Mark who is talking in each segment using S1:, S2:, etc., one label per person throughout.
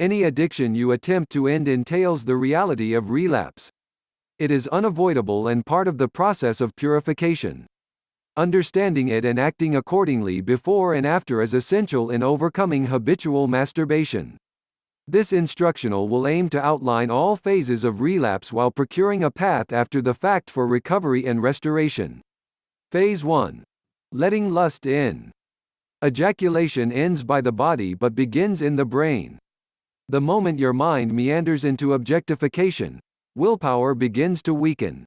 S1: Any addiction you attempt to end entails the reality of relapse. It is unavoidable and part of the process of purification. Understanding it and acting accordingly before and after is essential in overcoming habitual masturbation. This instructional will aim to outline all phases of relapse while procuring a path after the fact for recovery and restoration. Phase 1. Letting lust in. Ejaculation ends by the body but begins in the brain. The moment your mind meanders into objectification, willpower begins to weaken.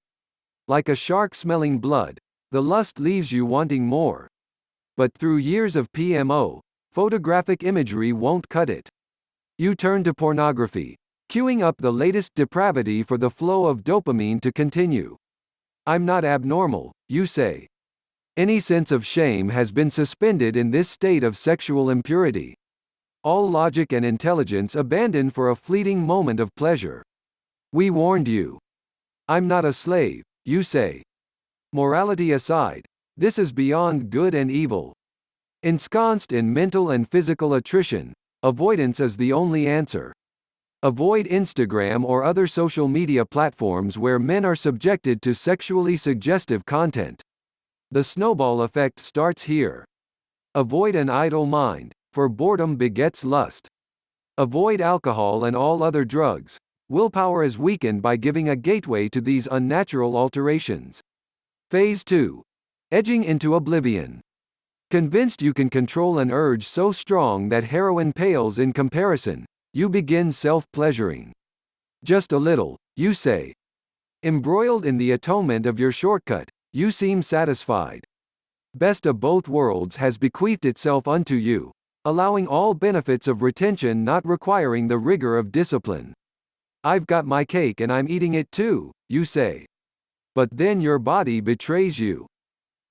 S1: Like a shark smelling blood, the lust leaves you wanting more. But through years of PMO, photographic imagery won't cut it. You turn to pornography, queuing up the latest depravity for the flow of dopamine to continue. I'm not abnormal, you say. Any sense of shame has been suspended in this state of sexual impurity. All logic and intelligence abandoned for a fleeting moment of pleasure. We warned you. I'm not a slave, you say. Morality aside, this is beyond good and evil. Ensconced in mental and physical attrition, avoidance is the only answer. Avoid Instagram or other social media platforms where men are subjected to sexually suggestive content. The snowball effect starts here. Avoid an idle mind, for boredom begets lust. Avoid alcohol and all other drugs. Willpower is weakened by giving a gateway to these unnatural alterations. Phase 2. Edging into oblivion. Convinced you can control an urge so strong that heroin pales in comparison, you begin self-pleasuring. Just a little, you say. Embroiled in the atonement of your shortcut, you seem satisfied. Best of both worlds has bequeathed itself unto you, allowing all benefits of retention not requiring the rigor of discipline. I've got my cake and I'm eating it too, you say. But then your body betrays you.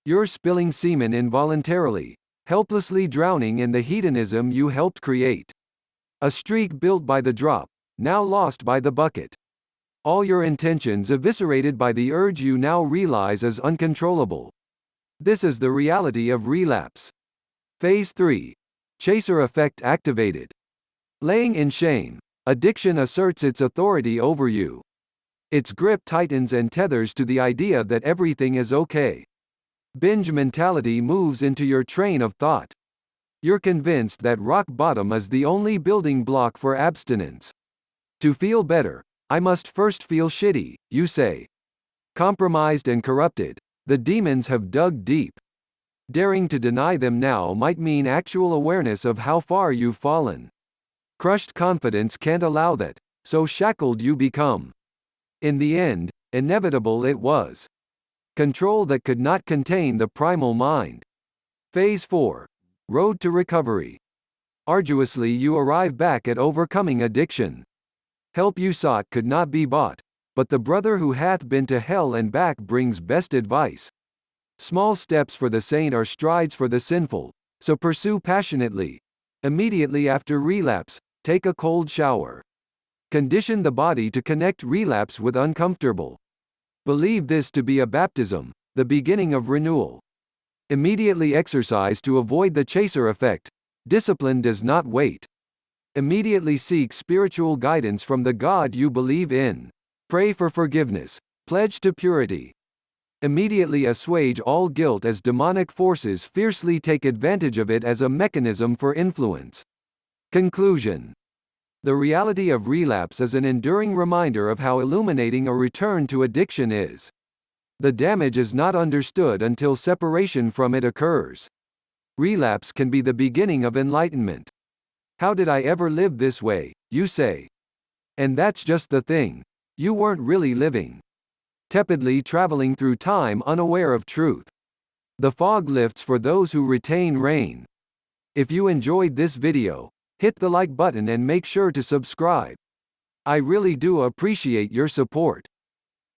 S1: You're spilling semen involuntarily, helplessly drowning in the hedonism you helped create. A streak built by the drop, now lost by the bucket. All your intentions eviscerated by the urge you now realize is uncontrollable. This is the reality of relapse. Phase 3. Chaser effect activated. Laying in shame, addiction asserts its authority over you. Its grip tightens and tethers to the idea that everything is okay. Binge mentality moves into your train of thought. You're convinced that rock bottom is the only building block for abstinence. To feel better, I must first feel shitty, you say. Compromised and corrupted, the demons have dug deep. Daring to deny them now might mean actual awareness of how far you've fallen. Crushed confidence can't allow that, so shackled you become. In the end, inevitable it was. Control that could not contain the primal mind. Phase 4. Road to recovery. Arduously you arrive back at overcoming addiction. Help you sought could not be bought, but the brother who hath been to hell and back brings best advice. Small steps for the saint are strides for the sinful, so pursue passionately. Immediately after relapse, take a cold shower. Condition the body to connect relapse with uncomfortable. Believe this to be a baptism, the beginning of renewal. Immediately exercise to avoid the chaser effect. Discipline does not wait. Immediately seek spiritual guidance from the God you believe in. Pray for forgiveness. Pledge to purity. Immediately assuage all guilt as demonic forces fiercely take advantage of it as a mechanism for influence. Conclusion. The reality of relapse is an enduring reminder of how illuminating a return to addiction is. The damage is not understood until separation from it occurs. Relapse can be the beginning of enlightenment. How did I ever live this way, you say? And that's just the thing. You weren't really living. Tepidly traveling through time unaware of truth. The fog lifts for those who retain rain. If you enjoyed this video, hit the like button and make sure to subscribe. I really do appreciate your support.